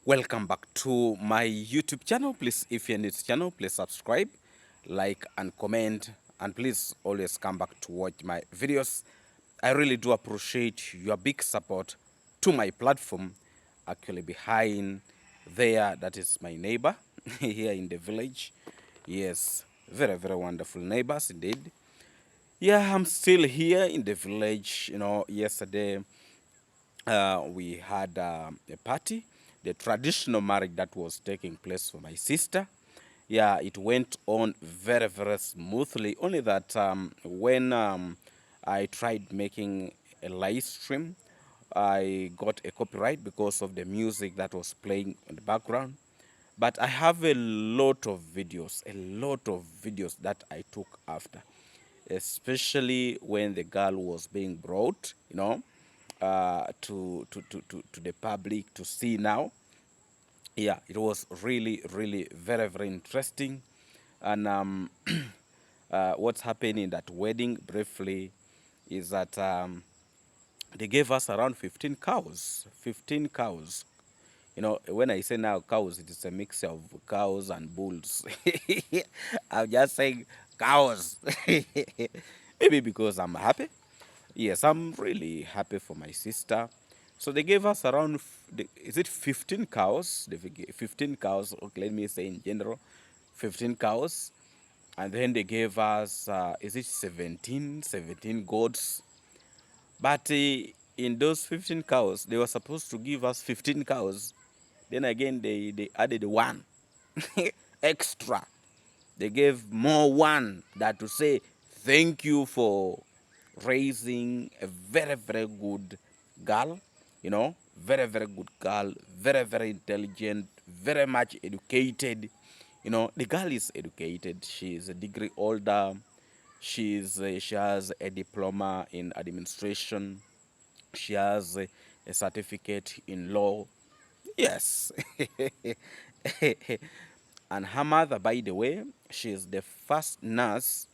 Welcome back to my YouTube channel. Please, if you're new to the channel, please subscribe, like, and comment. And please always come back to watch my videos. I really do appreciate your big support to my platform. Actually, behind there, that is my neighbor here in the village. Yes, very, very wonderful neighbors indeed. Yeah, I'm still here in the village. Yesterday we had a party, the traditional marriage that was taking place for my sister. Yeah, it went on very, very smoothly. Only that when I tried making a live stream, I got a copyright because of the music that was playing in the background. But I have a lot of videos that I took after, especially when the girl was being brought, to the public to see now. Yeah, it was really, really very, very interesting. And what's happening in that wedding briefly is that they gave us around 15 cows. 15 cows. When I say now cows, it is a mix of cows and bulls. I'm just saying cows. Maybe because I'm happy. Yes, I'm really happy for my sister. So they gave us around, is it 15 cows? 15 cows, okay, let me say in general, 15 cows. And then they gave us, is it 17 goats? But in those 15 cows, they were supposed to give us 15 cows. Then again, they added one extra. They gave more one that to say thank you for raising a very, very good girl, very, very good girl, very, very intelligent, very much educated. The girl is educated. She is a degree holder. She has a diploma in administration. She has a certificate in law. Yes. And her mother, by the way, she is the first nurse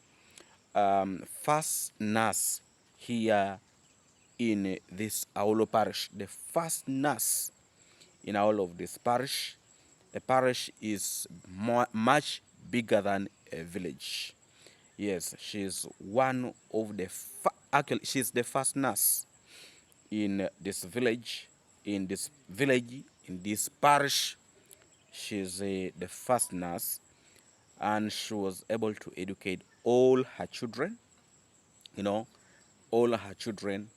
here in this Aulo parish. The first nurse in all of this parish. A parish is much bigger than a village. Yes, she's one of the actually she's the first nurse in this village, in this parish. She's the first nurse, and she was able to educate all her children. You know, all her children,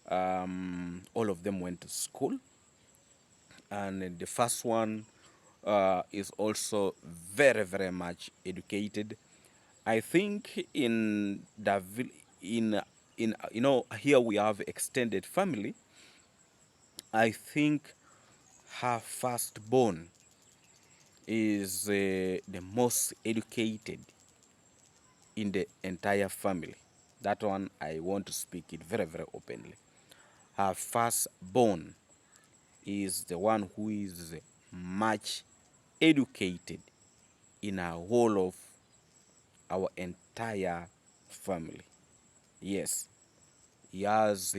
all of them went to school, and the first one is also very, very much educated. I think in here we have extended family. I think her firstborn is the most educated in the entire family. That one I want to speak it very, very openly. Her firstborn is the one who is much educated in a whole of our entire family. Yes, he has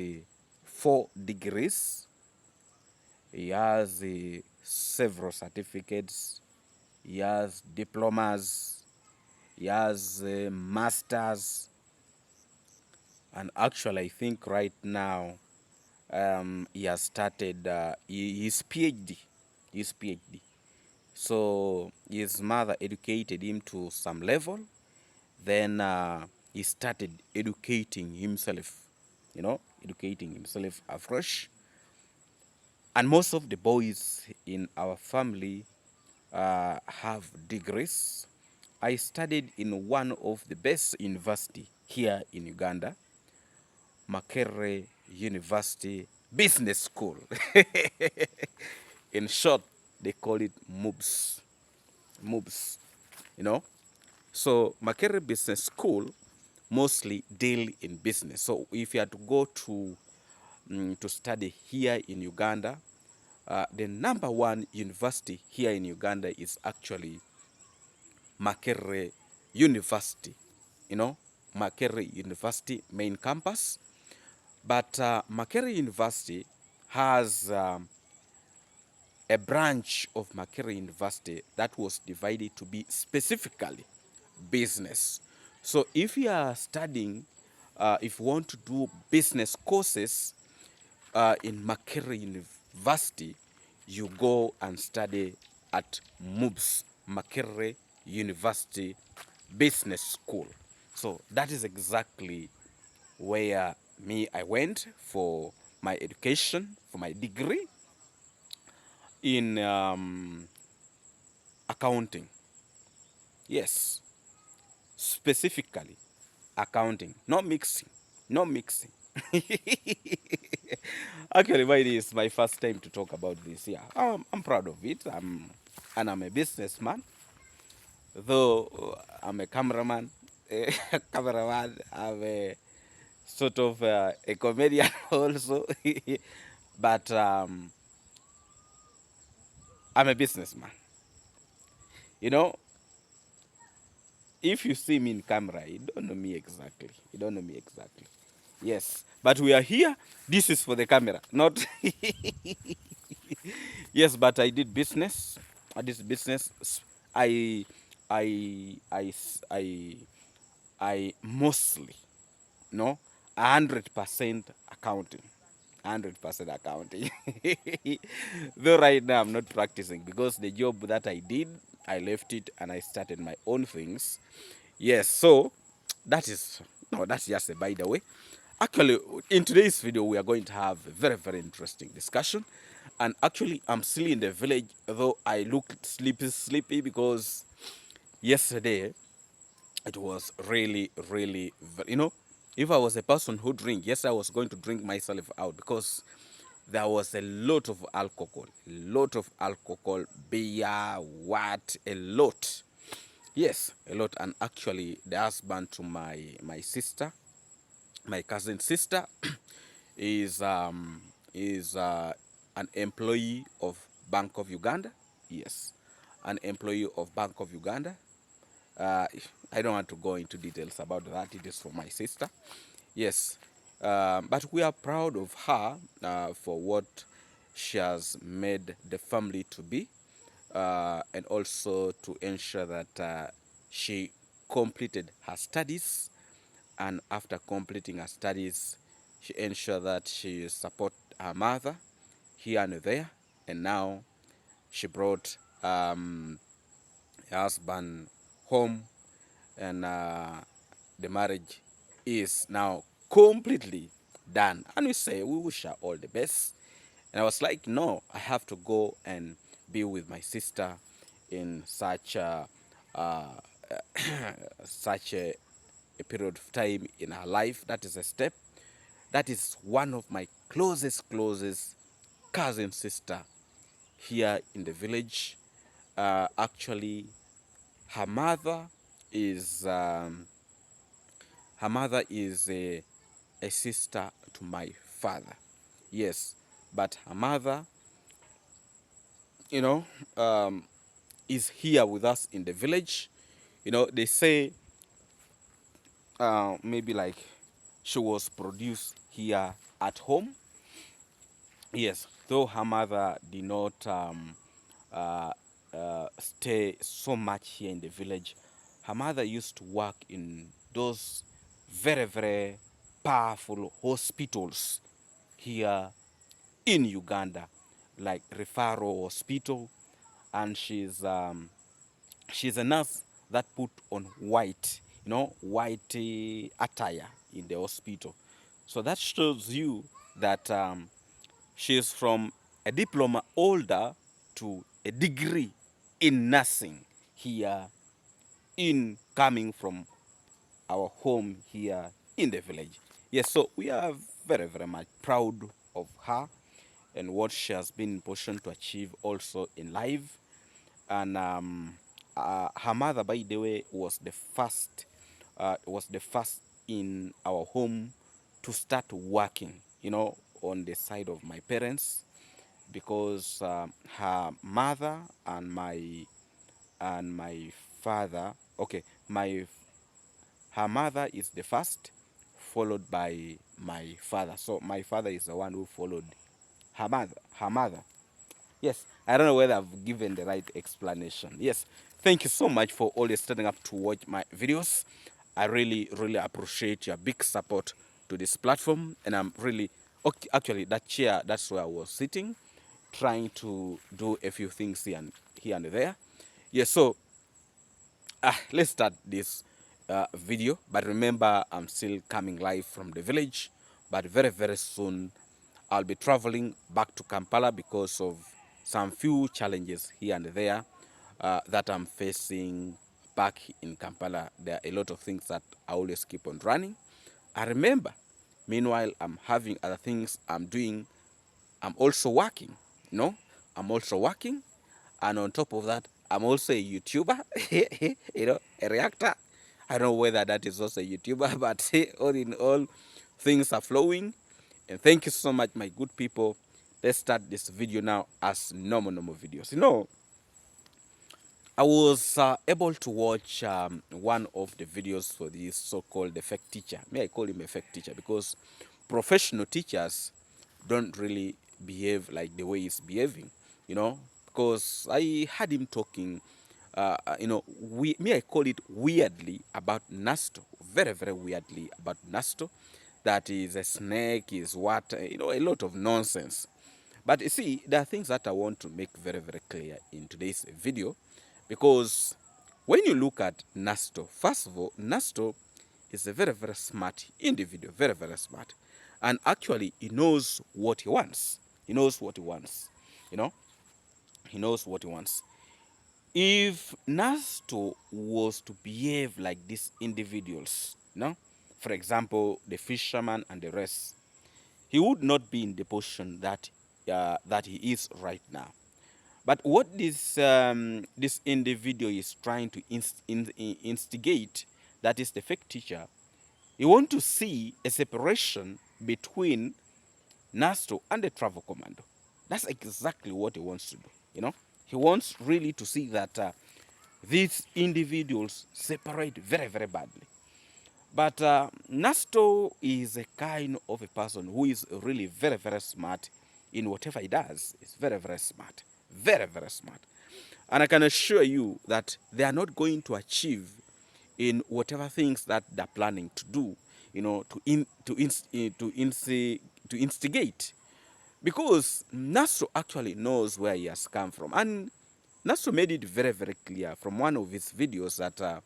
4 degrees. He has several certificates. He has diplomas. He has masters. And actually, I think right now he has started his PhD. His PhD. So his mother educated him to some level. Then he started educating himself, educating himself afresh. And most of the boys in our family have degrees. I studied in one of the best university here in Uganda, Makerere University Business School. In short, they call it MUBS. MUBS, you know. So Makerere Business School mostly deal in business. So if you had to go to study here in Uganda, the number one university here in Uganda is actually Makerere University, Makerere University main campus. But Makerere University has a branch of Makerere University that was divided to be specifically business. So if you are studying, if you want to do business courses in Makerere University, you go and study at MUBS, Makerere University Business School. So that is exactly where I went for my education, for my degree in accounting. Yes, specifically accounting, not mixing, not mixing. Actually, why it is my first time to talk about this. Yeah, I'm proud of it. I'm a businessman, though I'm a cameraman. Cameraman. I'm a sort of a comedian also, but I'm a businessman. You know, if you see me in camera, you don't know me exactly. You don't know me exactly. Yes, but we are here. This is for the camera, not. Yes, but I did business. I did business. I, I, I, I mostly, no, 100% accounting. 100% accounting. Though right now I'm not practicing because the job that I did, I left it and I started my own things. Yes, so that is, no, that's just a by the way. Actually, in today's video, we are going to have a very, very interesting discussion. And actually, I'm still in the village, though I look sleepy because yesterday it was really, really, you know, if I was a person who drink, yes, I was going to drink myself out because there was a lot of alcohol, beer, what, a lot. Yes, a lot. And actually, the husband to my sister, my cousin sister, is an employee of Bank of Uganda. Yes, an employee of Bank of Uganda. Uh, I don't want to go into details about that. It is for my sister. Yes, but we are proud of her for what she has made the family to be, and also to ensure that she completed her studies, and after completing her studies, she ensured that she support her mother here and there, and now she brought her husband home, and the marriage is now completely done. And we say we wish her all the best. And I was like, no, I have to go and be with my sister in such uh, such a period of time in her life. That is a step. That is one of my closest cousin sister here in the village. Actually, her mother is a sister to my father. Yes, but her mother, you know, um, is here with us in the village. You know, they say maybe like she was produced here at home. Yes, though her mother did not uh, stay so much here in the village, her mother used to work in those very, very powerful hospitals here in Uganda, like referral hospital, and she's a nurse that put on white, you know, white attire in the hospital. So that shows you that she's from a diploma holder to a degree in nursing here in coming from our home here in the village. Yes, so we are very, very much proud of her and what she has been in position to achieve also in life. And her mother, by the way, was the first in our home to start working, you know, on the side of my parents, because her mother and my father, okay, my her mother is the first, followed by my father. So my father is the one who followed her mother. Yes, I don't know whether I've given the right explanation. Yes, thank you so much for always standing up to watch my videos. I really, really appreciate your big support to this platform, and I'm really, okay, actually, that chair, that's where I was sitting, trying to do a few things here and there. Yes, so let's start this video. But remember, I'm still coming live from the village, but very, very soon I'll be traveling back to Kampala because of some few challenges here and there that I'm facing back in Kampala. There are a lot of things that I always keep on running. I remember, meanwhile, I'm having other things I'm doing. I'm also working, you know, I'm also working. And on top of that, I'm also a YouTuber, you know, a reactor. I don't know whether that is also a YouTuber, but all in all, things are flowing. And thank you so much, my good people. Let's start this video now as normal videos. You know, I was able to watch one of the videos for this so-called effect teacher. May I call him effect teacher because professional teachers don't really behave like the way he's behaving, you know, because I had him talking, you know, may I call it weirdly about Nasto, very, very weirdly about Nasto, that is a snake, is what, you know, a lot of nonsense. But you see, there are things that I want to make very, very clear in today's video, because when you look at Nasto, first of all, Nasto is a very, very smart individual, very, very smart. And actually, he knows what he wants. He knows what he wants. You know, he knows what he wants. If Nasto was to behave like these individuals, you know, for example, the fisherman and the rest, he would not be in the position that that he is right now. But what this individual is trying to instigate, that is the fake teacher, he want to see a separation between Nasto and the travel commando. That's exactly what he wants to do. You know, he wants really to see that these individuals separate very, very badly. But Nasto is a kind of a person who is really very, very smart in whatever he does. He's very, very smart. Very, very smart. And I can assure you that they are not going to achieve in whatever things that they're planning to do, you know, to instigate. Because Nasto actually knows where he has come from. And Nasto made it very, very clear from one of his videos that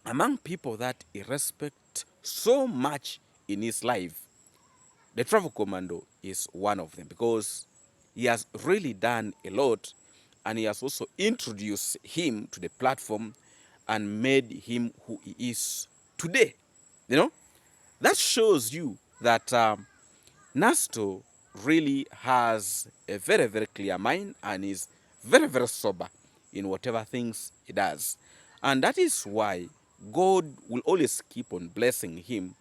among people that he respects so much in his life, the travel commando is one of them, because he has really done a lot, and he has also introduced him to the platform and made him who he is today. You know, that shows you that Nasto really has a very, very clear mind and is very, very sober in whatever things he does. And that is why God will always keep on blessing him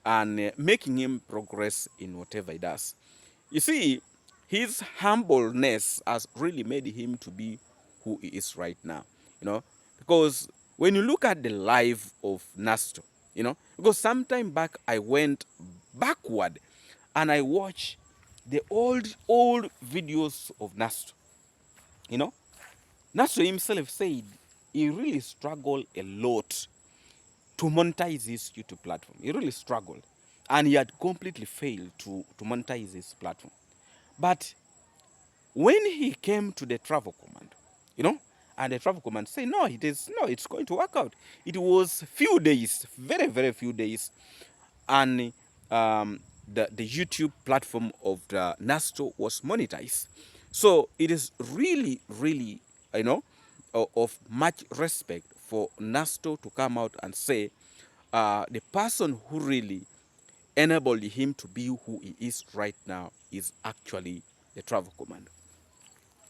and making him progress in whatever he does. You see, his humbleness has really made him to be who he is right now, you know, because when you look at the life of Nasto, you know, because sometime back I went backward and I watched the old videos of Nasto, you know. Nasto himself said he really struggled a lot to monetize his YouTube platform. He really struggled. And he had completely failed to monetize his platform. But when he came to the travel command, you know, and the travel command said, no, it's going to work out. It was few days, very, very few days, and the YouTube platform of the Nasto was monetized. So it is really, really, you know, of much respect for Nasto to come out and say the person who really enabled him to be who he is right now is actually the travel command.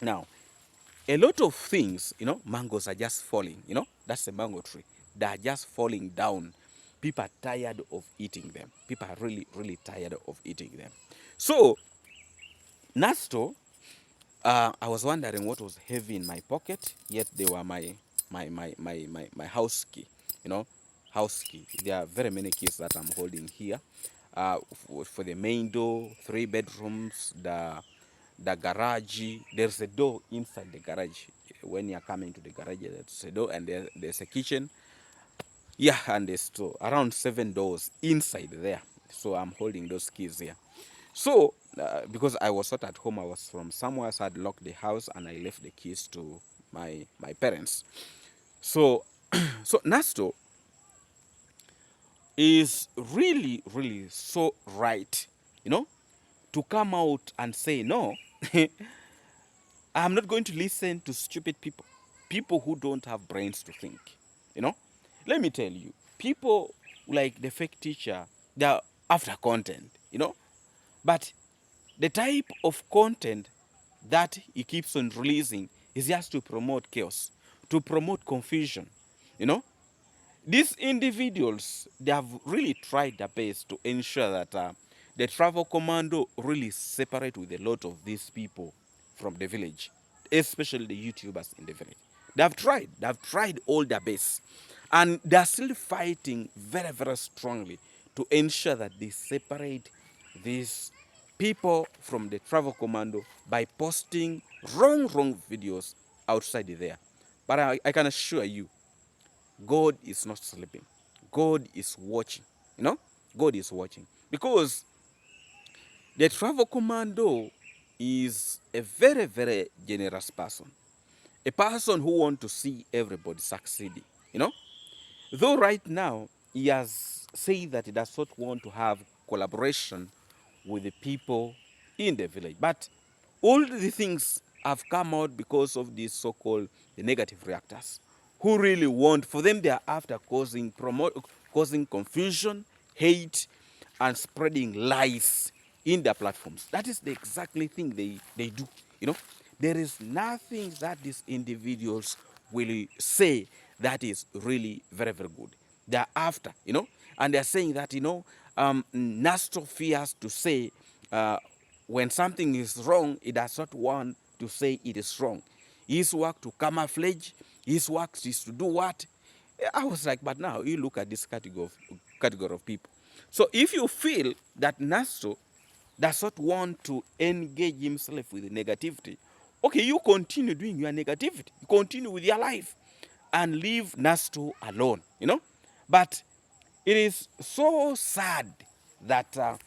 Now, a lot of things, you know, mangoes are just falling, you know, that's a mango tree. They are just falling down. People are tired of eating them. People are really, really tired of eating them. So, Nasto, I was wondering what was heavy in my pocket, yet they were my house key, you know, house key. There are very many keys that I'm holding here. For the main door, 3 bedrooms, the garage. There's a door inside the garage. When you're coming to the garage, there's a door, and there's a kitchen. Yeah, and there's store. Around 7 doors inside there. So I'm holding those keys here. So, because I was not at home, I was from somewhere, so I'd locked the house and I left the keys to my parents. So, so Nasto is really, really so right, you know, to come out and say, no, I'm not going to listen to stupid people, people who don't have brains to think, you know. Let me tell you, people like the fake teacher, they're after content, you know, but the type of content that he keeps on releasing is just to promote chaos, to promote confusion, you know. These individuals, they have really tried their best to ensure that the travel commando really separate with a lot of these people from the village, especially the YouTubers in the village. They have tried all their best. And they are still fighting very, very strongly to ensure that they separate these people from the travel commando by posting wrong videos outside there. But I can assure you, God is not sleeping. God is watching. You know, God is watching. Because the travel commando is a very, very generous person. A person who wants to see everybody succeeding. You know, though right now he has said that he does not want to have collaboration with the people in the village. But all the things have come out because of these so-called the negative reactors, who really want, for them they are after causing confusion, hate, and spreading lies in their platforms. That is the exactly thing they do. You know, there is nothing that these individuals will say that is really very, very good. They are after, you know, and they're saying that, you know, Nasto fears to say when something is wrong, he does not want to say it is wrong. His work to camouflage, his work is to do what? I was like, but now you look at this category of people. So if you feel that Nasto does not want to engage himself with negativity, okay, you continue doing your negativity. You continue with your life and leave Nasto alone, you know. But it is so sad that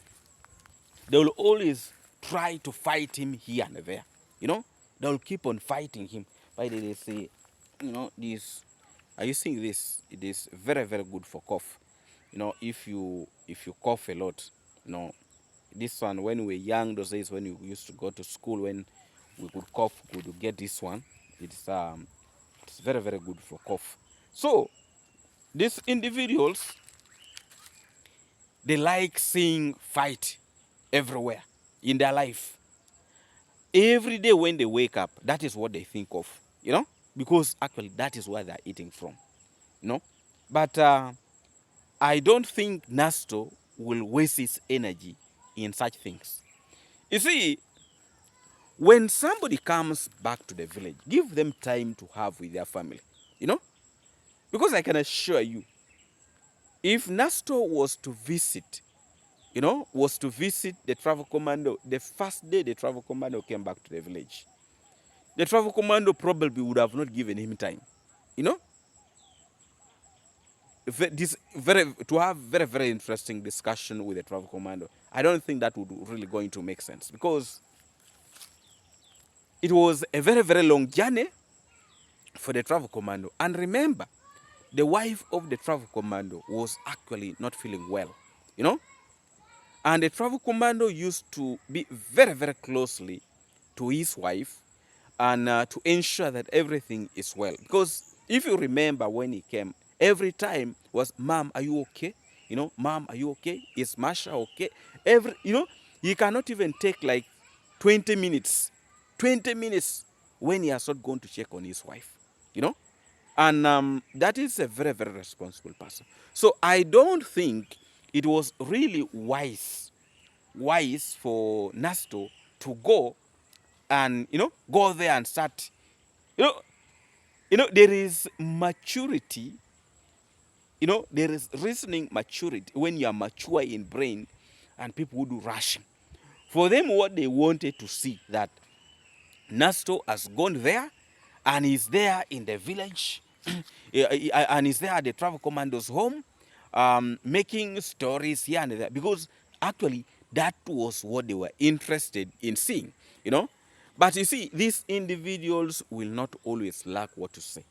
they will always try to fight him here and there, you know. They will keep on fighting him. Why did they say, you know, this? Are you seeing this? It is very, very good for cough. You know, if you cough a lot, you know, this one when we were young, those days when we used to go to school, when we could cough, we could get this one. It's very, very good for cough. So these individuals, they like seeing fight everywhere in their life. Every day when they wake up, that is what they think of, you know, because actually that is where they're eating from, you know. But I don't think Nasto will waste his energy in such things. You see, when somebody comes back to the village, give them time to have with their family, you know, because I can assure you, if Nasto was to visit, you know, was to visit the travel commando, the first day the travel commando came back to the village, the travel commando probably would have not given him time, you know. This very to have very, very interesting discussion with the travel commando. I don't think that would really going to make sense, because it was a very, very long journey for the travel commando. And remember, the wife of the travel commando was actually not feeling well, you know. And the travel commando used to be very, very closely to his wife, and to ensure that everything is well. Because if you remember, when he came, every time was, Mom, are you okay? You know, Mom, are you okay? Is Masha okay? You know, he cannot even take like 20 minutes, 20 minutes when he has not gone to check on his wife, you know. And that is a very, very responsible person. So I don't think it was really wise for Nasto to go and, you know, go there and start, you know, there is maturity, you know, there is reasoning maturity when you are mature in brain, and people who do rushing. For them, what they wanted to see that Nasto has gone there and is there in the village and is there at the travel commando's home, making stories here and there, because actually that was what they were interested in seeing, you know. But you see, these individuals will not always lack what to say.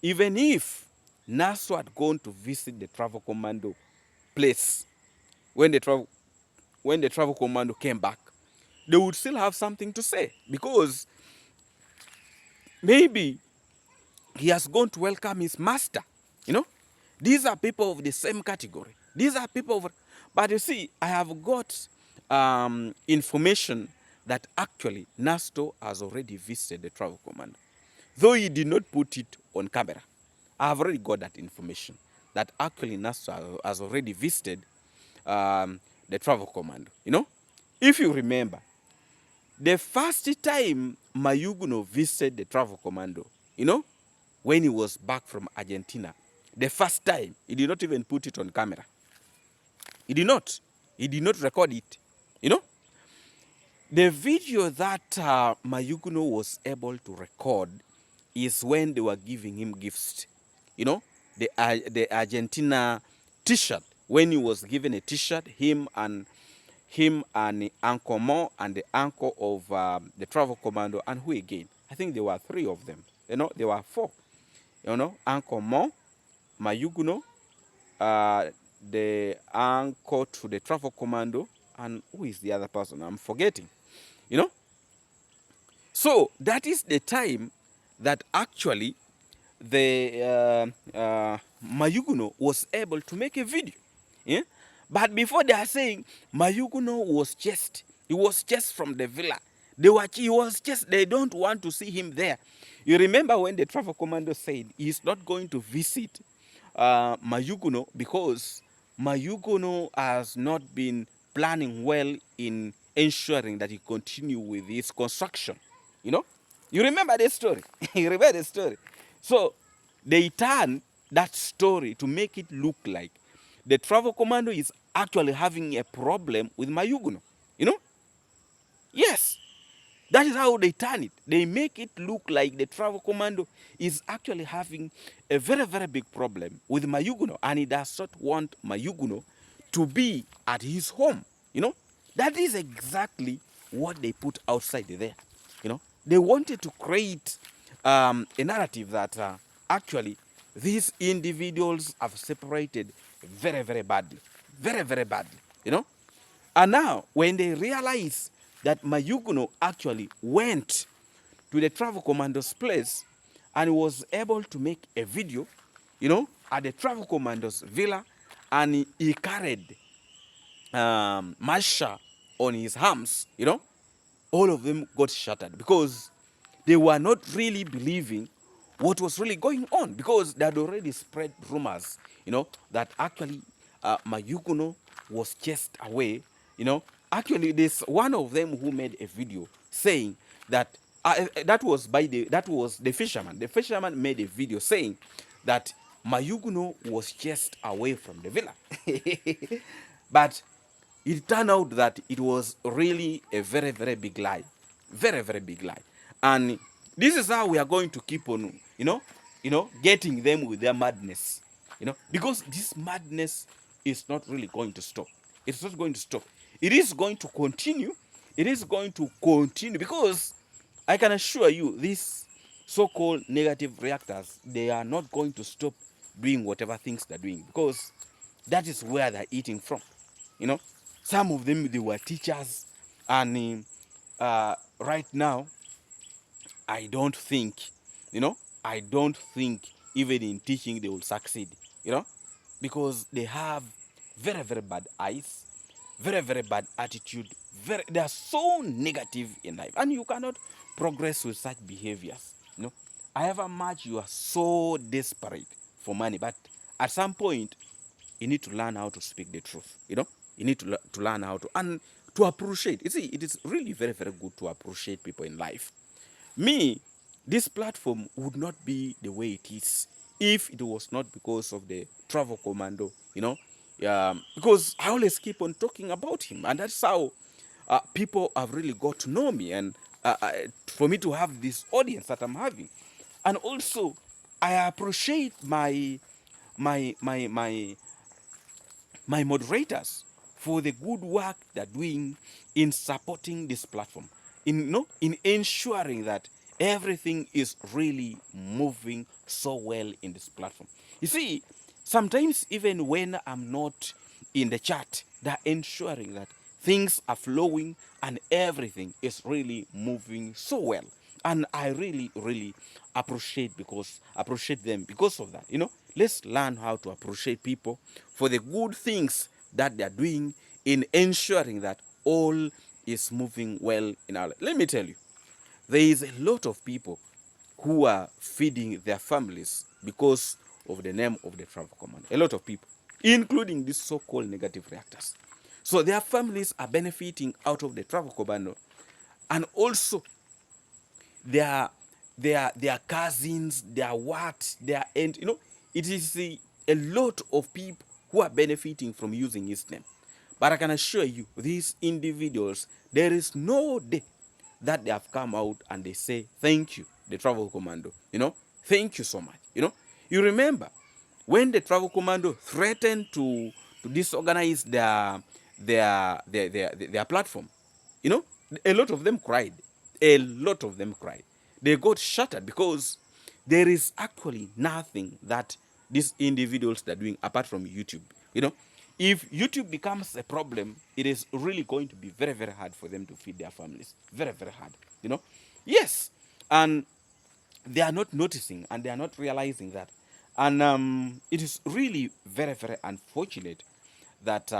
Even if Nasto had gone to visit the travel commando place when the travel commando came back, they would still have something to say, because maybe he has gone to welcome his master. You know, these are people of the same category. These are people of, but you see, I have got information that actually Nasto has already visited the travel commander, though he did not put it on camera. I have already got that information that actually Nasto has already visited the travel commando. You know, if you remember, the first time Mayuguno visited the travel commando, you know, when he was back from Argentina, the first time, he did not even put it on camera. He did not. He did not record it. You know, the video that Mayuguno was able to record is when they were giving him gifts. You know, the Argentina T-shirt. When he was given a T-shirt, him and Uncle Mo and the uncle of the travel commando, and who again? I think there were three of them. You know, there were four. You know, Uncle Mo, Mayuguno, the uncle to the travel commando, and who is the other person? I'm forgetting. You know? So that is the time that actually the Mayuguno was able to make a video. Yeah? But before they are saying Mayuguno he was just from the villa. They don't want to see him there. You remember when the travel commando said he's not going to visit Mayuguno because Mayuguno has not been planning well in ensuring that he continue with his construction. You know, you remember the story. You remember the story. So they turn that story to make it look like the travel commando is actually having a problem with Mayuguno. You know? Yes. That is how they turn it. They make it look like the travel commando is actually having a very, very big problem with Mayuguno, and he does not want Mayuguno to be at his home. You know, that is exactly what they put outside there. You know, they wanted to create a narrative that actually these individuals have separated very, very badly. Very, very badly. You know, and now, when they realize that Mayuguno actually went to the travel commando's place and was able to make a video, you know, at the travel commando's villa, and he carried Masha on his arms, you know, all of them got shattered because they were not really believing what was really going on, because they had already spread rumors, you know, that actually Mayuguno was chased away. You know, actually, there's one of them who made a video saying that that was the fisherman. The fisherman made a video saying that Mayuguno was chased away from the villa, but it turned out that it was really a very, very big lie. Very, very big lie. And this is how we are going to keep on, getting them with their madness. You know, because this madness is not really going to stop. It's not going to stop. It is going to continue. It is going to continue, because I can assure you, these so-called negative reactors, they are not going to stop doing whatever things they're doing, because that is where they're eating from. You know, some of them, they were teachers, and right now, I don't think, I don't think even in teaching they will succeed, because they have very, very bad eyes, very, very bad attitude. They are so negative in life, and you cannot progress with such behaviors. However much you are so desperate for money, but at some point, you need to learn how to speak the truth. You need to learn how to, and to appreciate. You see, it is really very, very good to appreciate people in life. Me, this platform would not be the way it is if it was not because of the travel commando, because I always keep on talking about him, and that's how people have really got to know me, and for me to have this audience that I'm having. And also, I appreciate my my my my moderators for the good work they're doing in supporting this platform, in ensuring that everything is really moving so well in this platform. You see, sometimes even when I'm not in the chat, they're ensuring that things are flowing and everything is really moving so well. And I really, really appreciate them because of that. Let's learn how to appreciate people for the good things that they are doing in ensuring that all is moving well in our life. Let me tell you, there is a lot of people who are feeding their families because of the name of the travel command. A lot of people, including these so-called negative reactors. So their families are benefiting out of the travel commando, and also their their cousins, their what, their aunt. It is a lot of people who are benefiting from using his name. But I can assure you, these individuals, there is no day that they have come out and they say, thank you, the travel commando. Thank you so much. You remember when the travel commando threatened to disorganize their platform, a lot of them cried. A lot of them cried. They got shattered because there is actually nothing that these individuals are doing apart from YouTube. If YouTube becomes a problem, it is really going to be very, very hard for them to feed their families. Very, very hard. Yes. And they are not noticing and they are not realizing that. And it is really very, very unfortunate that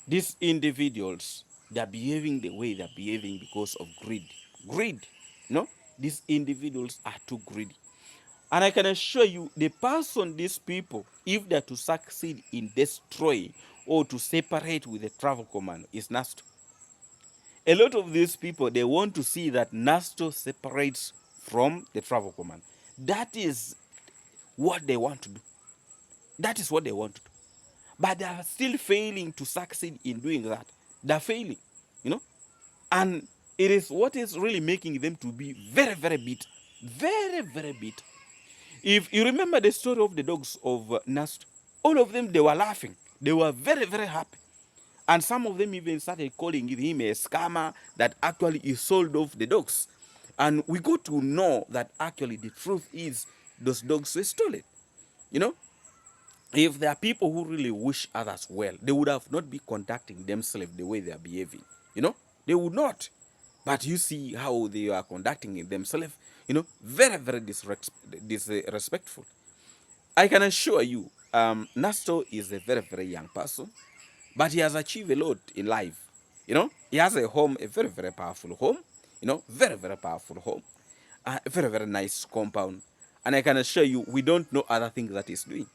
these individuals, they are behaving the way they are behaving because of greed. Greed. These individuals are too greedy. And I can assure you, the person these people, if they're to succeed in destroying or to separate with the travel command, is Nasto. A lot of these people, they want to see that Nasto separates from the travel command. That is what they want to do. That is what they want to do. But they are still failing to succeed in doing that. They're failing, you know. And it is what is really making them to be very, very bitter. Very, very bitter. If you remember the story of the dogs of Nasto, all of them, they were laughing. They were very, very happy. And some of them even started calling him a scammer that actually he sold off the dogs. And we got to know that actually the truth is those dogs were stolen. You know, if there are people who really wish others well, they would have not be conducting themselves the way they are behaving. They would not. But you see how they are conducting themselves, very, very disrespectful. I can assure you, Nasto is a very, very young person, but he has achieved a lot in life. He has a home, a very, very powerful home, very, very powerful home, a very, very nice compound. And I can assure you, we don't know other things that he's doing.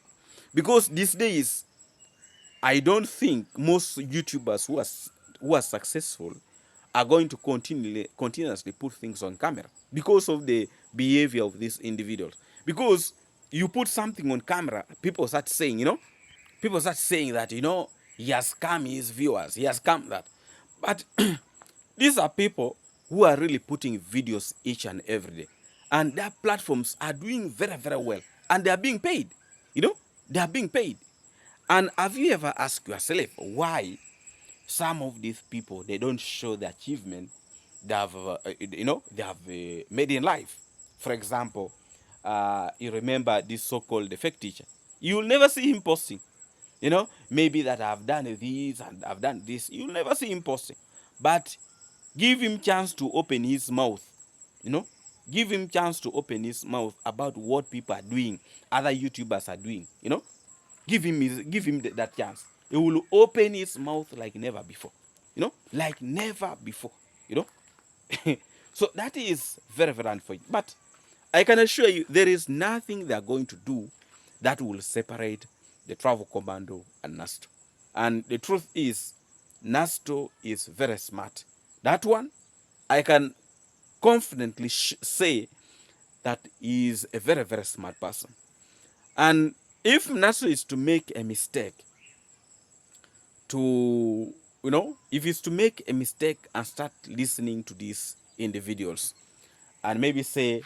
Because these days, I don't think most YouTubers who are successful are going to continuously put things on camera because of the behavior of these individuals. Because you put something on camera, people start saying, that, he has scammed his viewers, he has scammed that. But these are people who are really putting videos each and every day. And their platforms are doing very, very well. And they are being paid. They are being paid. And have you ever asked yourself why some of these people, they don't show the achievement they have made in life? For example, you remember this so-called defect teacher. You'll never see him posting. Maybe that I've done this and I've done this. You'll never see him posting. But give him chance to open his mouth. Give him chance to open his mouth about what people are doing, other YouTubers are doing. Give him that chance. He will open his mouth like never before. Like never before. So that is very, very unfortunate. But I can assure you, there is nothing they are going to do that will separate the travel commando and Nasto. And the truth is, Nasto is very smart. That one, I can confidently say that he is a very, very smart person. And if Nasto is to make a mistake to if it's to make a mistake and start listening to these individuals and maybe say,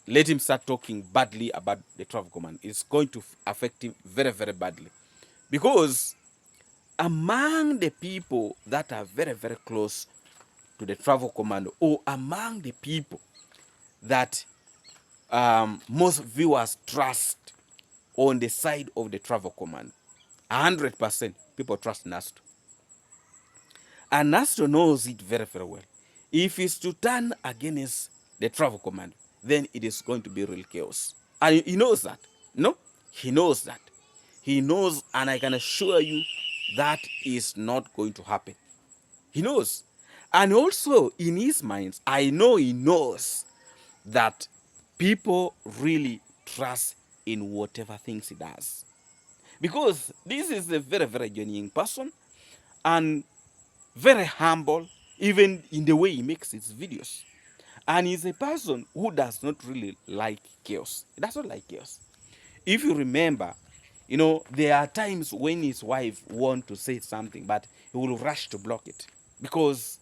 let him start talking badly about the travel command, it's going to affect him very, very badly. Because among the people that are very, very close to the travel command, or among the people that most viewers trust on the side of the travel command, 100% people trust Nasto. And Nasto knows it very, very well. If it's to turn against the travel command, then it is going to be real chaos. And he knows that. No? He knows that. He knows, and I can assure you that is not going to happen. He knows. And also in his mind, I know he knows that people really trust in whatever things he does. Because this is a very, very genuine person and very humble, even in the way he makes his videos. And he's a person who does not really like chaos. He does not like chaos. If you remember, there are times when his wife wants to say something, but he will rush to block it because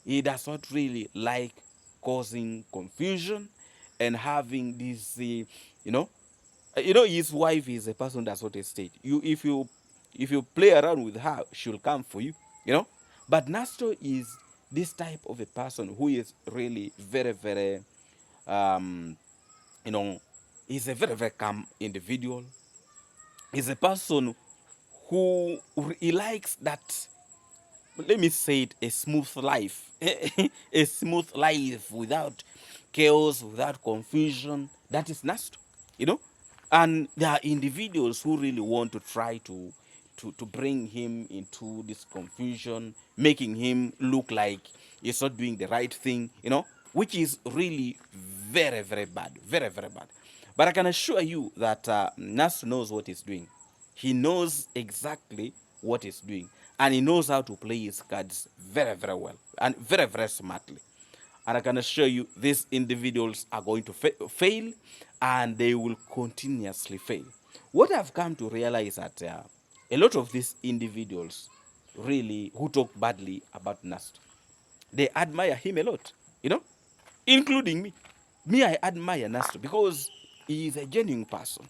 he does not really like causing confusion and having this, his wife is a person that's what estate. If you play around with her, she'll come for you, But Nasto is this type of a person who is really very, very, um, you know, he's a very, very calm individual. He's a person who he likes that, let me say it, a smooth life. A smooth life without chaos, without confusion. That is Nasto. And there are individuals who really want to try to bring him into this confusion, making him look like he's not doing the right thing, which is really very, very bad. Very, very bad. But I can assure you that Nasto knows what he's doing. He knows exactly what he's doing. And he knows how to play his cards very, very well. And very, very smartly. And I can assure you, these individuals are going to fail. And they will continuously fail. What I've come to realize that a lot of these individuals really who talk badly about Nasto, they admire him a lot, including me. Me, I admire Nasto because he is a genuine person.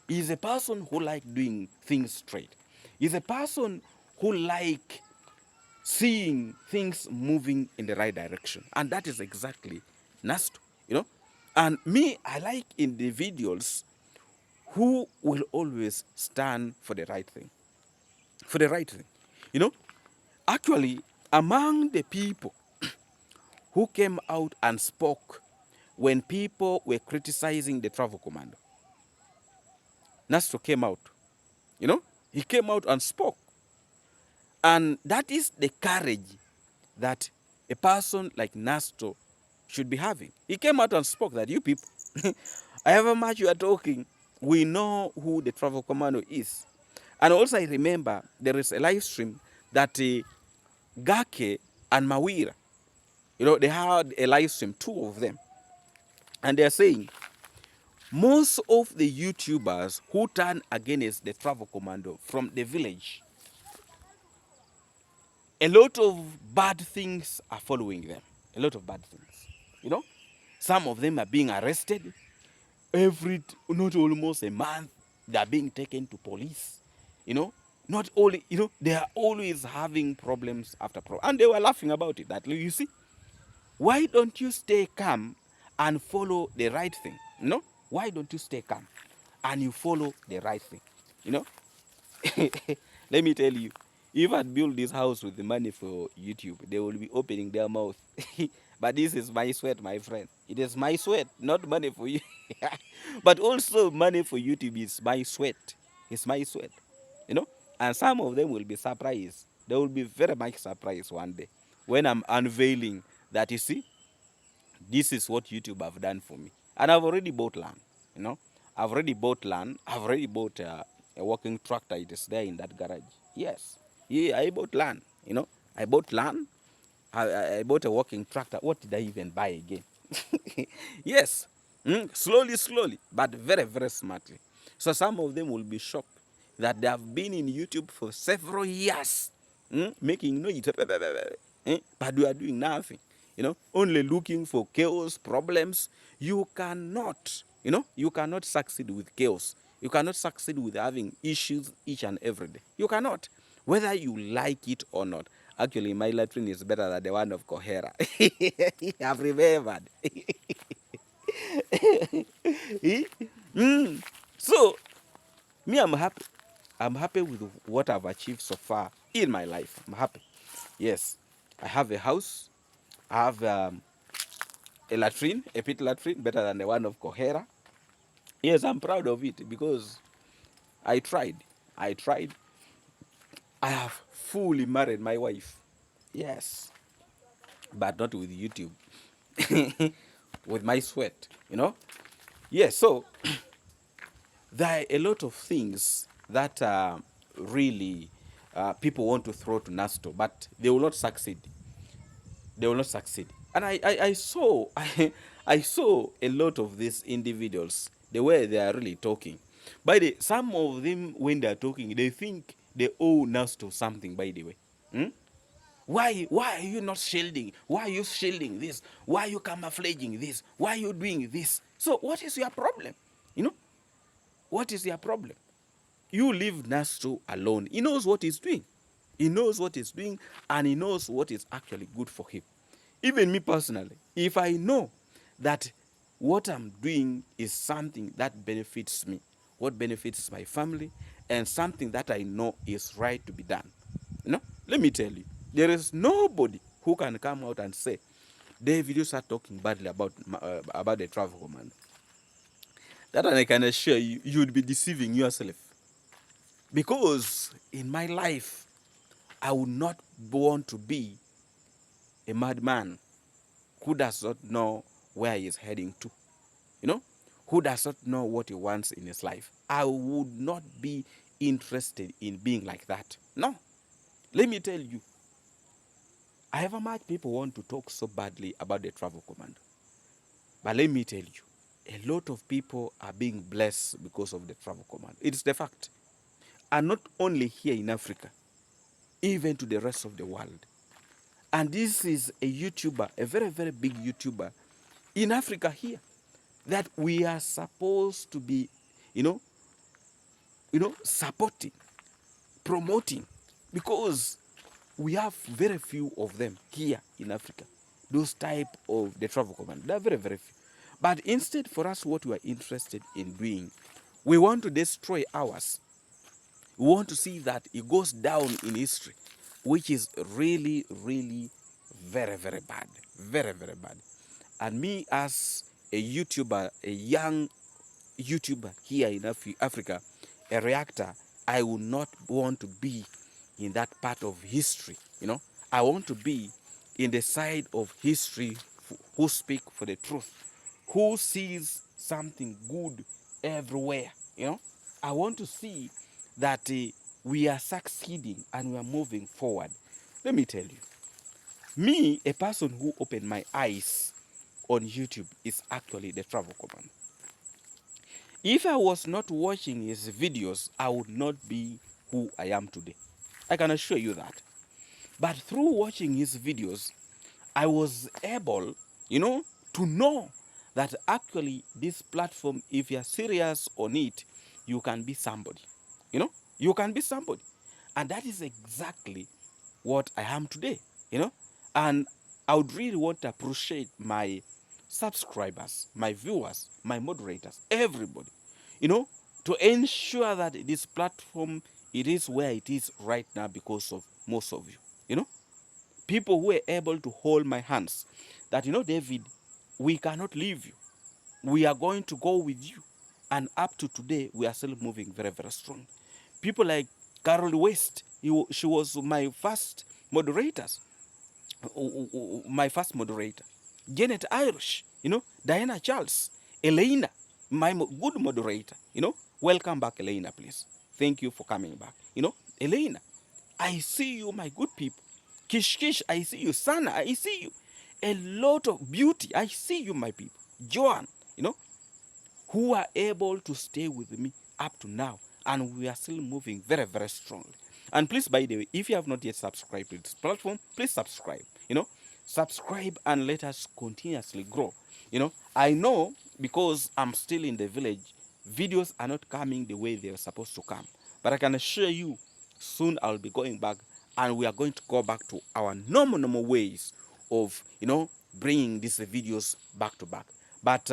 He is a person who like doing things straight. He's a person who like seeing things moving in the right direction. And that is exactly Nasto. And me, I like individuals who will always stand for the right thing. For the right thing. Actually, among the people who came out and spoke when people were criticizing the travel commando, Nasto came out. He came out and spoke. And that is the courage that a person like Nasto should be having. He came out and spoke that you people, however much you are talking, we know who the travel commando is. And also I remember there is a live stream that Gake and Mawira, they had a live stream, two of them. And they're saying, most of the YouTubers who turn against the travel commando from the village, a lot of bad things are following them. A lot of bad things. Some of them are being arrested. Not almost a month, they are being taken to police. Not only, they are always having problems after problems. And they were laughing about it. That, you see, why don't you stay calm and follow the right thing? Why don't you stay calm and you follow the right thing? Let me tell you, if I'd built this house with the money for YouTube, they will be opening their mouth. But this is my sweat, my friend. It is my sweat, not money for you. But also money for YouTube is my sweat. It's my sweat. And some of them will be surprised. They will be very much surprised one day when I'm unveiling that, you see, this is what YouTube have done for me. And I've already bought land. I've already bought land. I've already bought a working tractor. It is there in that garage. Yes. Yeah, I bought land. I bought land. I bought a working tractor. What did I even buy again? Yes. Slowly, slowly, but very, very smartly. So some of them will be shocked that they have been in YouTube for several years. making noise, but you are doing nothing, only looking for chaos, problems. You cannot, you cannot succeed with chaos. You cannot succeed with having issues each and every day. You cannot, whether you like it or not. Actually, my latrine is better than the one of Kohera. I've remembered. So, me, I'm happy. I'm happy with what I've achieved so far in my life. I'm happy. Yes, I have a house. I have a latrine, a pit latrine, better than the one of Kohera. Yes, I'm proud of it because I tried. I tried. I have fully married my wife. Yes, but not with YouTube. With my sweat. Yes, so there are a lot of things that really people want to throw to Nasto, but they will not succeed. They will not succeed. And I saw I saw a lot of these individuals, the way they are really talking. By the some of them, when they are talking, they think they owe Nasto something, by the way. Hmm? Why are you not shielding? Why are you shielding this? Why are you camouflaging this? Why are you doing this? So what is your problem? You know? What is your problem? You leave Nasto alone. He knows what he's doing. He knows what he's doing, and he knows what is actually good for him. Even me personally, if I know that what I'm doing is something that benefits me, what benefits my family, and something that I know is right to be done, let me tell you, there is nobody who can come out and say, David, you start talking badly about the travel command. That I can assure you, you would be deceiving yourself. Because in my life, I would not want to be a madman who does not know where he is heading to, who does not know what he wants in his life. I would not be interested in being like that. No. Let me tell you, I have much people want to talk so badly about the travel command. But let me tell you, a lot of people are being blessed because of the travel command. It's the fact. And not only here in Africa, even to the rest of the world. And this is a YouTuber, a very, very big YouTuber in Africa here, that we are supposed to be, you know, supporting, promoting, because we have very few of them here in Africa. Those type of the travel command, they're very, very few. But instead, for us, what we are interested in doing, we want to destroy ours. We want to see that it goes down in history, which is really, really very, very bad. Very, very bad. And me, as a YouTuber, a young YouTuber here in Africa, a reactor, I would not want to be in that part of history. I want to be in the side of history who speak for the truth, who sees something good everywhere. I want to see that we are succeeding and we are moving forward. Let me tell you, me, a person who opened my eyes on YouTube is actually the travel command. If I was not watching his videos, I would not be who I am today. I can assure you that. But through watching his videos, I was able, to know that actually this platform, if you're serious on it, you can be somebody. You can be somebody. And that is exactly what I am today, And I would really want to appreciate my subscribers, my viewers, my moderators, everybody, to ensure that this platform, it is where it is right now because of most of you, people who were able to hold my hands that, David, we cannot leave you. We are going to go with you. And up to today, we are still moving very, very strong. People like Carol West, she was my first moderators, my first moderator. Janet Irish, Diana Charles, Elena, my good moderator, welcome back, Elena, please. Thank you for coming back. Elena, I see you, my good people. Kish Kish, I see you. Sana, I see you. A lot of beauty, I see you, my people. Joan, who are able to stay with me up to now. And we are still moving very, very strongly. And please, by the way, if you have not yet subscribed to this platform, please subscribe. Subscribe and let us continuously grow. I know because I'm still in the village, videos are not coming the way they're supposed to come. But I can assure you, soon I'll be going back, and we are going to go back to our normal ways of, bringing these videos back to back. But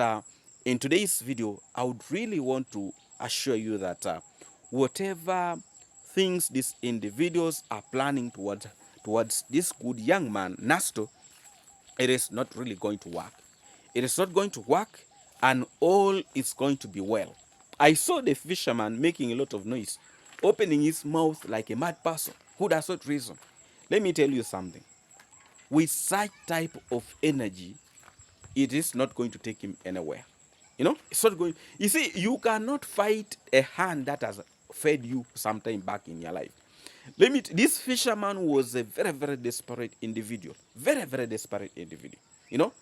in today's video, I would really want to assure you that whatever things these individuals are planning towards this good young man, Nasto, it is not really going to work. It is not going to work, and all is going to be well. I saw the fisherman making a lot of noise, opening his mouth like a mad person who does not reason. Let me tell you something. With such type of energy, it is not going to take him anywhere. It's not going. You see, you cannot fight a hand that has fed you sometime back in your life. This fisherman was a very, very desperate individual. Very, very desperate individual. You know.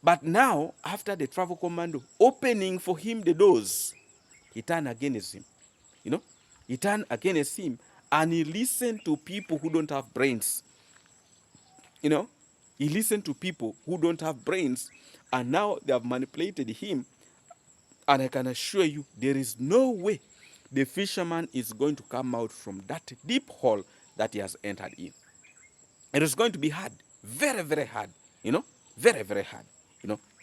But now, after the travel commando opening for him the doors, he turned against him. You know, he turned against him, and he listened to people who don't have brains. He listened to people who don't have brains, and now they have manipulated him. And I can assure you, there is no way the fisherman is going to come out from that deep hole that he has entered in. It is going to be hard, very, very hard, very, very hard,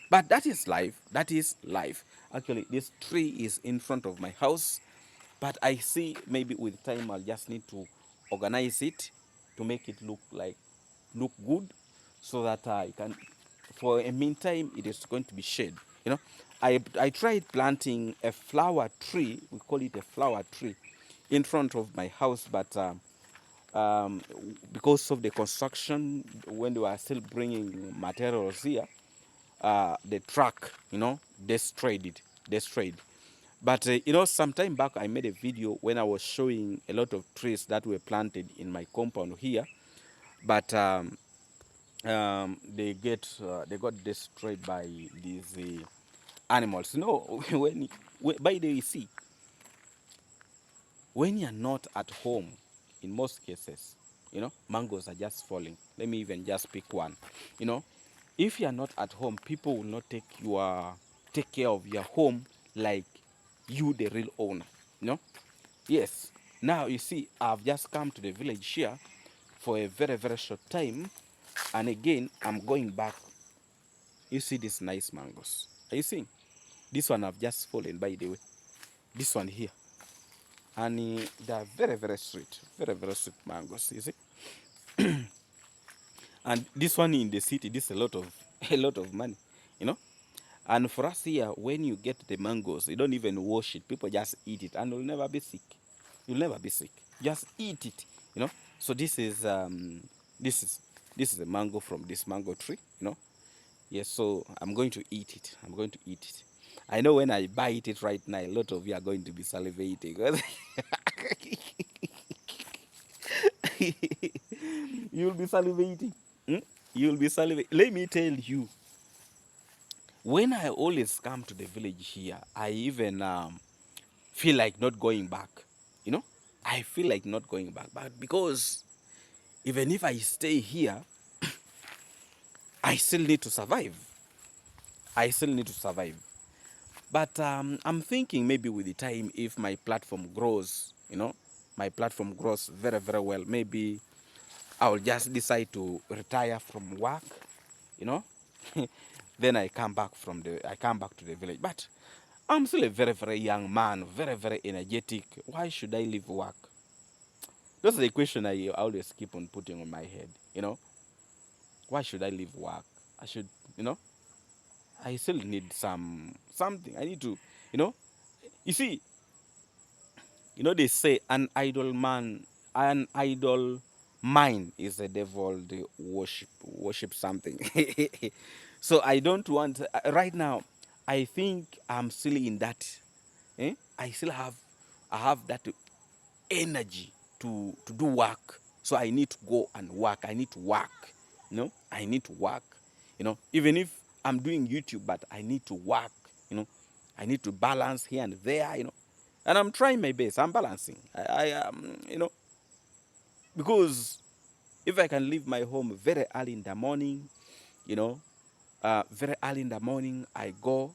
But that is life. That is life. Actually, this tree is in front of my house, but I see maybe with time I'll just need to organize it to make it look good, so that I can, for a meantime, it is going to be shade. I tried planting a flower tree. We call it a flower tree, in front of my house, but um, because of the construction, when they were still bringing materials here, the truck, destroyed it. Destroyed. But some time back, I made a video when I was showing a lot of trees that were planted in my compound here, but they got destroyed by these animals. By the way, you see, when you're not at home, in most cases, mangoes are just falling. Let me even just pick one. If you're not at home, people will not take care of your home like you, the real owner. Yes. Now you see, I've just come to the village here for a very, very short time, and again I'm going back. You see these nice mangoes. Are you seeing? This one have just fallen, by the way. This one here. And they are very, very sweet. Very, very sweet mangoes, you see. And this one in the city, this is a lot of money, you know. And for us here, when you get the mangoes, you don't even wash it. People just eat it, and you'll never be sick. You'll never be sick. Just eat it, So this is this is a mango from this mango tree. Yes, so I'm going to eat it. I'm going to eat it. I know when I bite it right now, a lot of you are going to be salivating. You'll be salivating. Hmm? You'll be salivating. Let me tell you, when I always come to the village here, I even feel like not going back. I feel like not going back, but because even if I stay here, I still need to survive. I still need to survive. But I'm thinking maybe with the time, if my platform grows, my platform grows very, very well, maybe I'll just decide to retire from work, you know. Then I come back to the village. But I'm still a very, very young man, very, very energetic. Why should I leave work? That's the question I always keep on putting on my head. Why should I leave work? I should, I still need something. I need to, you know. You see, they say an idle mind is the devil. They worship something. So I don't want right now. I think I'm still in that. I have that energy to do work. So I need to go and work. I need to work. I need to work. Even if I'm doing YouTube, but I need to work. I need to balance here and there. And I'm trying my best. I'm balancing. I am. Because if I can leave my home very early in the morning, you know, very early in the morning, I go.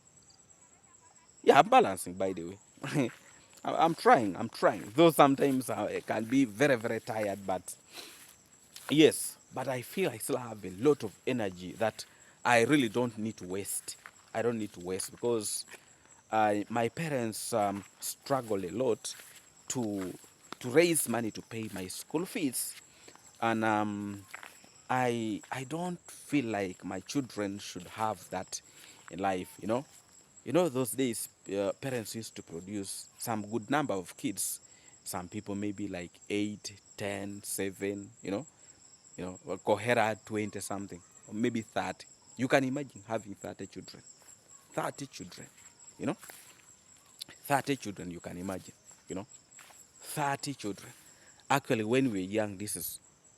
Yeah, I'm balancing, by the way. I'm trying. I'm trying. Though sometimes I can be very, very tired, but yes, but I feel I still have a lot of energy that I really don't need to waste. I don't need to waste because my parents struggle a lot to to raise money to pay my school fees, and I don't feel like my children should have that in life. You know those days parents used to produce some good number of kids. Some people maybe like 8, 10, 7. Well, Kohera 20 something, or maybe 30. You can imagine having 30 children. 30 children, you know, 30 children, you can imagine, you know, 30 children. Actually, when we were young,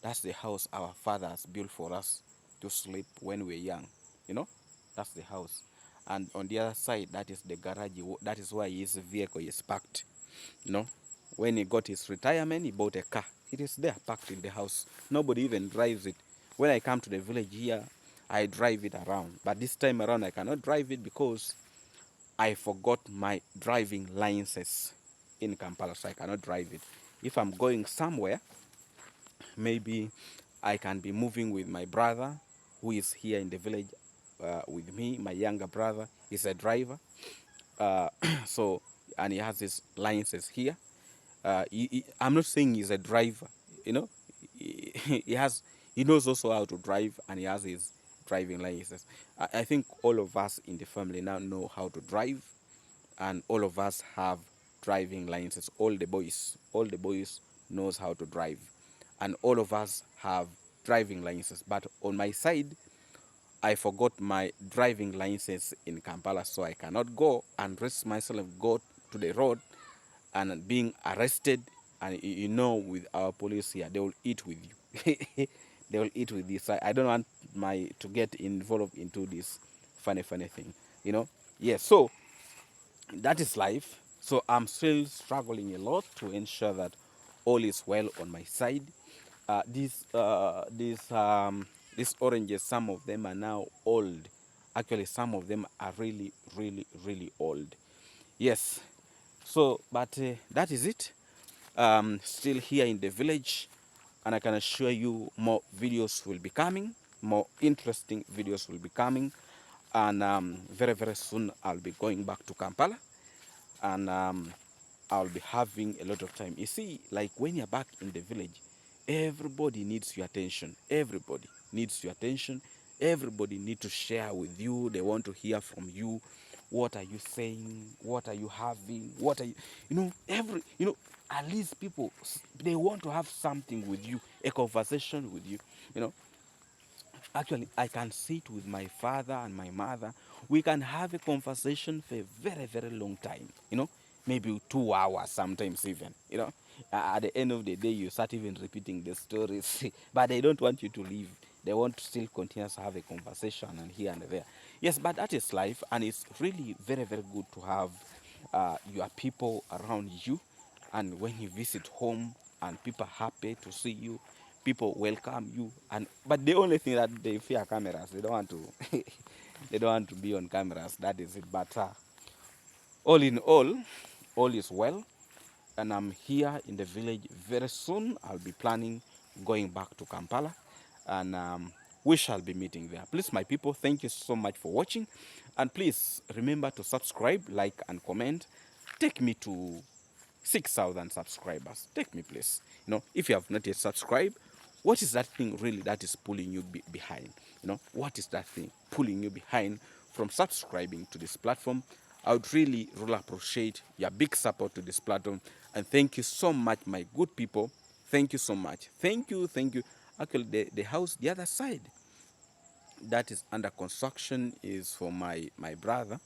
that's the house our fathers built for us to sleep when we were young, you know, that's the house. And on the other side, that is the garage, that is where his vehicle is parked, you know. When he got his retirement, he bought a car. It is there parked in the house. Nobody even drives it. When I come to the village here, I drive it around. But this time around, I cannot drive it because I forgot my driving license in Kampala, so I cannot drive it. If I'm going somewhere, maybe I can be moving with my brother who is here in the village with me. My younger brother is a driver. Uh, so, and he has his license here. I'm not saying he's a driver, you know. He has, he knows also how to drive, and he has his driving license. I think all of us in the family now know how to drive, and all of us have driving licenses. All the boys knows how to drive, and all of us have driving licenses. But on my side, I forgot my driving license in Kampala, so I cannot go and risk myself, go to the road and being arrested. And you know, with our police here, they will eat with you. They will eat with you. So I don't want my to get involved into this funny thing. You know. Yes. So that is life. So I'm still struggling a lot to ensure that all is well on my side. These oranges, some of them are now old. Actually, some of them are really, really, really old. Yes. So, but that is it. Still here in the village, and I can assure you more videos will be coming, more interesting videos will be coming, and very, very soon I'll be going back to Kampala, and I'll be having a lot of time. You see, like when you're back in the village, everybody needs your attention. Everybody needs your attention. Everybody needs to share with you. They want to hear from you. What are you saying? What are you having? What are you, at least people, they want to have something with you, a conversation with you, you know. Actually, I can sit with my father and my mother. We can have a conversation for a very, very long time, maybe 2 hours, sometimes even, At the end of the day, you start even repeating the stories, but they don't want you to leave. They want to still continue to have a conversation and here and there. Yes, but that is life, and it's really very, very good to have your people around you. And when you visit home and people are happy to see you, people welcome you, and but the only thing that they fear cameras. They don't want to they don't want to be on cameras. That is it. But all in all is well, and I'm here in the village very soon. I'll be planning going back to Kampala, and we shall be meeting there. Please, my people, thank you so much for watching, and please remember to subscribe, like, and comment. Take me to 6,000 subscribers. Take me, please. If you have not yet subscribed, what is that thing really that is pulling you behind? What is that thing pulling you behind from subscribing to this platform? I would really, really appreciate your big support to this platform. And thank you so much, my good people. Thank you so much. Thank you, thank you. Actually, the house, the other side, that is under construction is for my brother.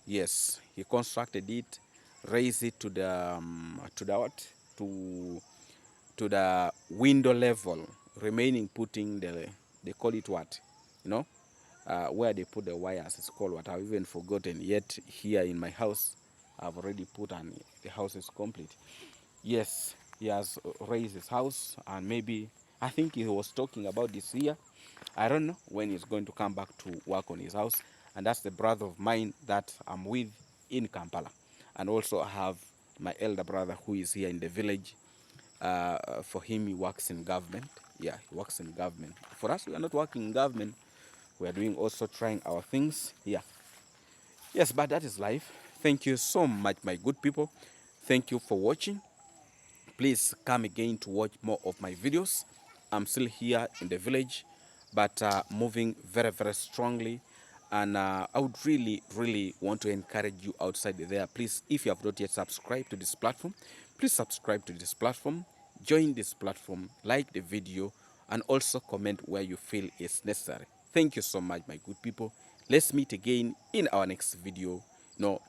Yes, he constructed it, raised it to the what to the window level, remaining putting they call it what, where they put the wires. It's called what, I've even forgotten. Yet here in my house, I've already put, and the house is complete. Yes. he has raised his house, and maybe I think he was talking about this year. I don't know when he's going to come back to work on his house. And that's the brother of mine that I'm with in Kampala. And also I have my elder brother who is here in the village. For him, he works in government. Yeah, he works in government. For us, we are not working in government. We are doing also trying our things. Yeah. Yes, but that is life. Thank you so much, my good people. Thank you for watching. Please come again to watch more of my videos. I'm still here in the village, but moving very, very strongly. And I would really, really want to encourage you outside there. Please, if you have not yet subscribed to this platform, please subscribe to this platform, join this platform, like the video, and also comment where you feel is necessary. Thank you so much, my good people. Let's meet again in our next video,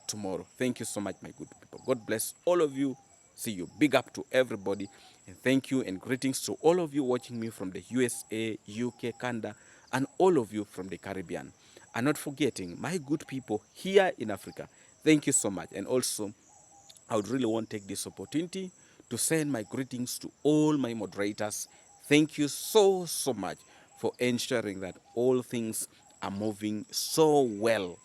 tomorrow. Thank you so much, my good people. God bless all of you. See you. Big up to everybody. And thank you and greetings to all of you watching me from the USA, UK, Canada, and all of you from the Caribbean. And not forgetting my good people here in Africa. Thank you so much. And also, I would really want to take this opportunity to send my greetings to all my moderators. Thank you so, so much for ensuring that all things are moving so well,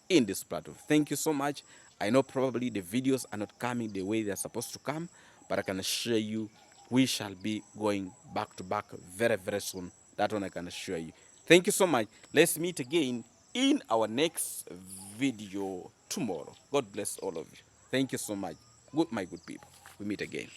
in this platform. Thank you so much. I know probably the videos are not coming the way they're supposed to come, but I can assure you we shall be going back to back very, very soon. That one I can assure you. Thank you so much. Let's meet again in our next video tomorrow. God bless all of you. Thank you so much. My good people. We meet again.